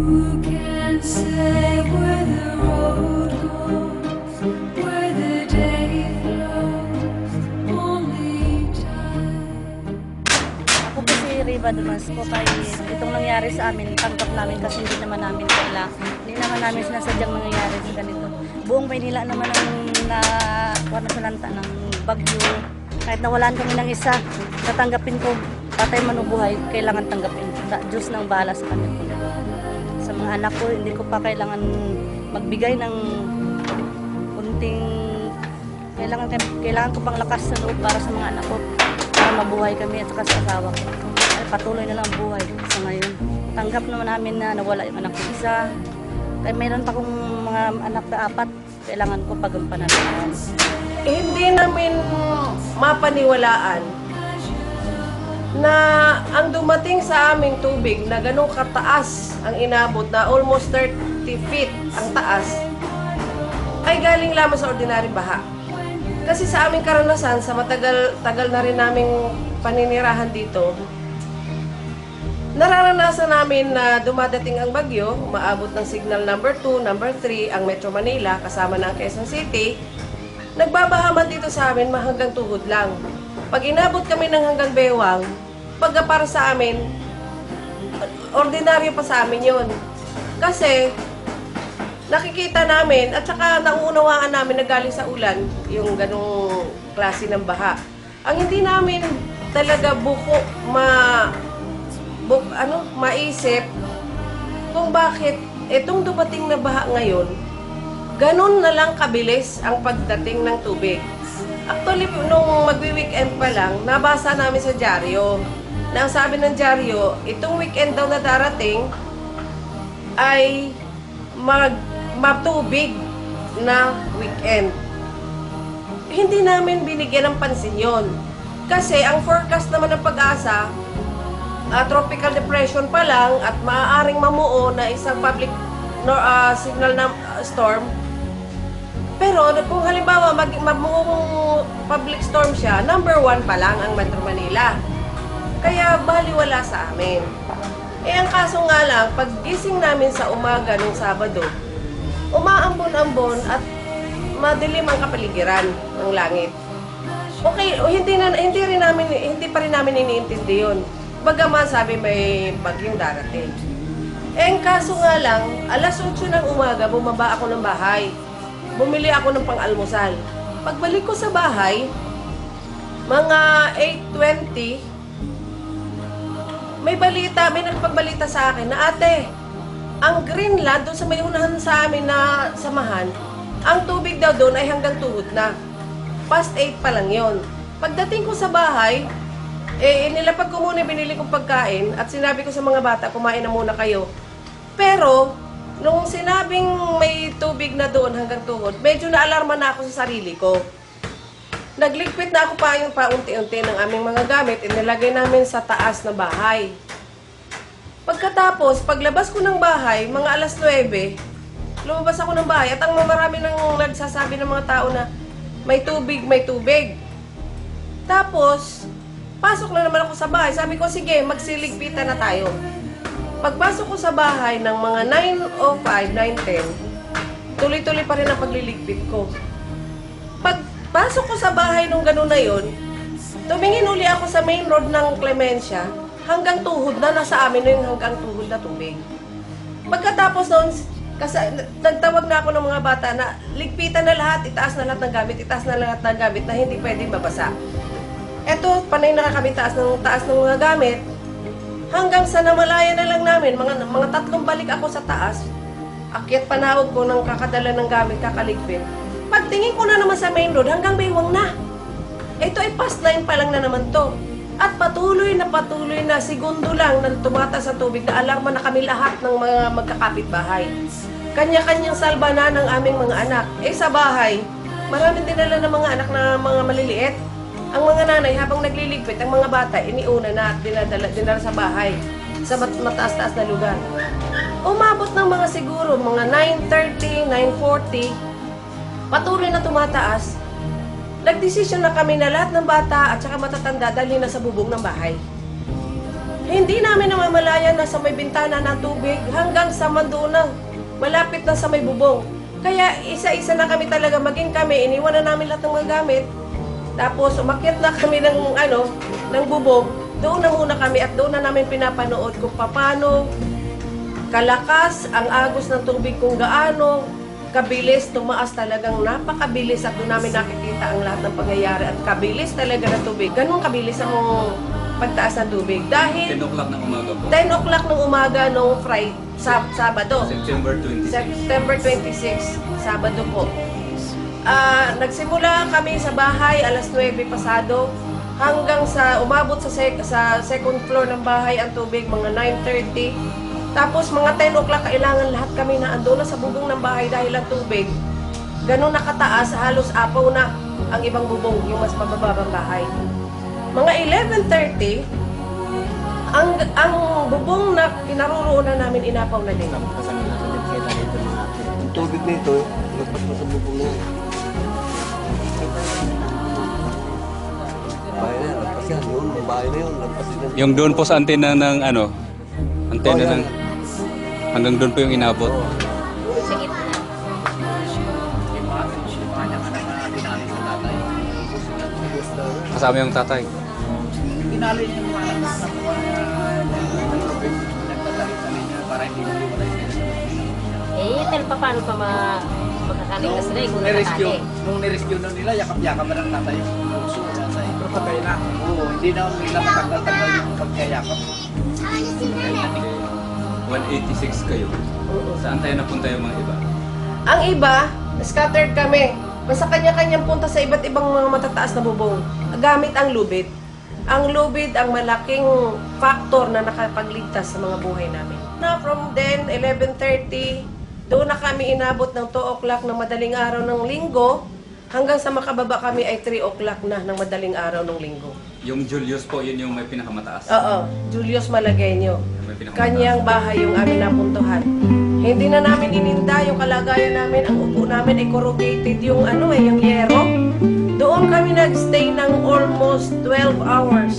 Who can say where the road goes, where the day flows, only time. Ako po si Riva Damasco, kaya itong nangyari sa amin, tanggap namin kasi hindi naman namin hindi naman namin sinasadyang nangyayari sa ganito. Buong Maynila naman ang nasalanta ng bagyo. Kahit nawalan kami ng isa, tatanggapin ko, patay man o buhay, kailangan tanggapin. Diyos na ang bahala sa kanya po. Sa mga anak ko, hindi ko pa kailangan magbigay ng kunting, kailangan ko pang lakas sa loob para sa mga anak ko, para mabuhay kami at saka sa asawa ko. Ay, patuloy na lang ang buhay sa ngayon. Tanggap naman namin na nawala yung anak ko isa. Kaya mayroon pa kong mga anak na 4, kailangan ko pagampanan. Hindi namin mapaniwalaan na ang dumating sa aming tubig na ganong kataas ang inabot, na almost 30 feet ang taas, ay galing lamang sa ordinaryong baha. Kasi sa aming karanasan, sa tagal na rin naming paninirahan dito, nararanasan namin na dumadating ang bagyo, umaabot ng signal number 2, number 3, ang Metro Manila, kasama ng Quezon City, nagbabahaman dito sa amin hanggang tuhod lang. Pag inabot kami ng hanggang bewang, pagka para sa amin, ordinaryo pa sa amin yun. Kasi, nakikita namin, at saka nauunawaan namin na galing sa ulan, yung ganong klase ng baha. Ang hindi namin talaga maisip kung bakit itong dumating na baha ngayon, ganun na lang kabilis ang pagdating ng tubig. Actually, nung magwi-weekend pa lang, nabasa namin sa dyaryo na ang sabi ng dyaryo, itong weekend daw na darating ay matubig na weekend. Hindi namin binigyan ng pansin yon. Kasi ang forecast naman ng Pag-asa, tropical depression pa lang at maaaring mamuo na isang public signal na storm. Pero kung halimbawa mamuong public storm siya, number 1 pa lang ang Metro Manila. Kaya baliwala sa amin. Ang kaso nga lang, pag gising namin sa umaga ng Sabado, umaambon-ambon at madilim ang kapaligiran ng langit. Okay, hindi pa rin namin iniintindi yun. Bagaman sabi may bagyong darating. Ang kaso nga lang, alas 8 ng umaga, bumaba ako ng bahay. Bumili ako ng pang-almusal. Pagbalik ko sa bahay, mga 8:20, may nagpagbalita sa akin na, ate, ang Greenland, doon sa may unahan sa amin na samahan, ang tubig daw doon ay hanggang tuhod na. Past 8 pa lang yon. Pagdating ko sa bahay, nilapag ko muna, binili kong pagkain at sinabi ko sa mga bata, kumain na muna kayo. Pero, nung sinabing may tubig na doon hanggang tuhod, medyo naalarma na ako sa sarili ko. Nagligpit na ako paunti-unti ng aming mga gamit, inilagay namin sa taas na bahay. Pagkatapos, paglabas ko ng bahay, mga alas 9, lumabas ako ng bahay at ang marami nang nagsasabi ng mga tao na may tubig, may tubig. Tapos, pasok na naman ako sa bahay. Sabi ko, sige, magsiligpitan na tayo. Pagpasok ko sa bahay ng mga 9:05, 9:10, tuloy-tuloy pa rin ang pagliligpit ko. Pagpasok ko sa bahay nung gano'n na yun, tumingin uli ako sa main road ng Clemencia, hanggang tuhod na, nasa amin na yung hanggang tuhod na tubig. Pagkatapos noon, kasi nagtawag na ako ng mga bata na ligpitan na lahat, itaas na lahat ng gamit, na hindi pwedeng mabasa. Eto, panay na kami taas ng mga gamit. Hanggang sa namalaya na lang namin, mga 3 balik ako sa taas. Akyat panahod ko ng kakadala ng gamit, kakaligpit. Pagtingin ko na naman sa main road, hanggang baywang na. Ito ay past 9 pa lang na naman to. At patuloy na, segundo lang na tumataas sa tubig, na alarma na kami lahat ng mga magkakapitbahay. Kanya-kanyang salba na ng aming mga anak. Sa bahay, maraming dinala ng mga anak na mga maliliit. Ang mga nanay, habang nagliligpit, ang mga bata, iniuna na at dinala sa bahay, sa mataas-taas na lugar. Umabot ng mga siguro, mga 9:30, 9:40, patuloy na tumataas. Nagdesisyon na kami na lahat ng bata at saka matatanda dalhin na sa bubong ng bahay. Hindi namin namamalayan na sa may bintana ng tubig hanggang sa mandunang, malapit na sa may bubong. Kaya isa-isa na kami talaga, maging kami, iniwan na namin lahat ng mga gamit. Tapos umakyat na kami ng bubong. Doon na muna kami at doon na namin pinapanood kung paano kalakas ang agos ng tubig, kung gaano kabilis tumaas, talagang napakabilis at doon namin nakikita ang lahat ng pangyayari at kabilis talaga ng tubig. Ganun kabilis ang pagtaas ng tubig. Dahil 10 o'clock ng umaga po. 10 o'clock ng umaga nung Friday, Sabado. September 26. September 26, Sabado po. Nagsimula kami sa bahay alas 9 pasado hanggang sa umabot sa second floor ng bahay ang tubig mga 9:30. Tapos mga 10 o'clock kailangan lahat kami na ando na sa bubong ng bahay dahil ang tubig ganun nakataas, halos apaw na ang ibang bubong, yung mas mabababang bahay. Mga 11:30 ang bubong na kinaroroonan namin inapaw na din. Ang tubig nito, lagpas pa sa bubong na yan. Bahay na yan, lagpas yan. Yun, may bahay na yun, lagpas yan. Yung doon po sa antena ng antena ng hanggang doon po yung inabot. Sa gitna. Kasama yung tatay. Pinali niya mga anak na mga nagtatali-tali niya para hindi mo liwalay sila. Pero paano pa makakaling na sila kung Nirescue, nakatali? nung nirescue na nila, yakap-yakap na ng tatay yung puso na sa iyo. Pero patay na. Oo, hindi na nila matagal-tagal yung pagkayakap. 186 kayo. Saan tayo napunta yung mga iba? Ang iba, scattered kami. Basta kanya-kanyang punta sa iba't ibang mga matataas na bubong. Gamit ang lubid. Ang lubid ang malaking factor na nakapagligtas sa mga buhay namin. Na from then, 11:30, doon na kami inabot ng 2 o'clock ng madaling araw ng linggo, hanggang sa makababa kami ay 3 o'clock na ng madaling araw ng linggo. Yung Julius po, yun yung may pinakamataas. Oo, Julius Malagueño. May pinakamataas. Kanyang bahay yung amin napuntuhan. Hindi na namin ininda yung kalagayan namin. Ang upo namin ay corrugated yung yung yero. Doon kami nagstay ng almost 12 hours.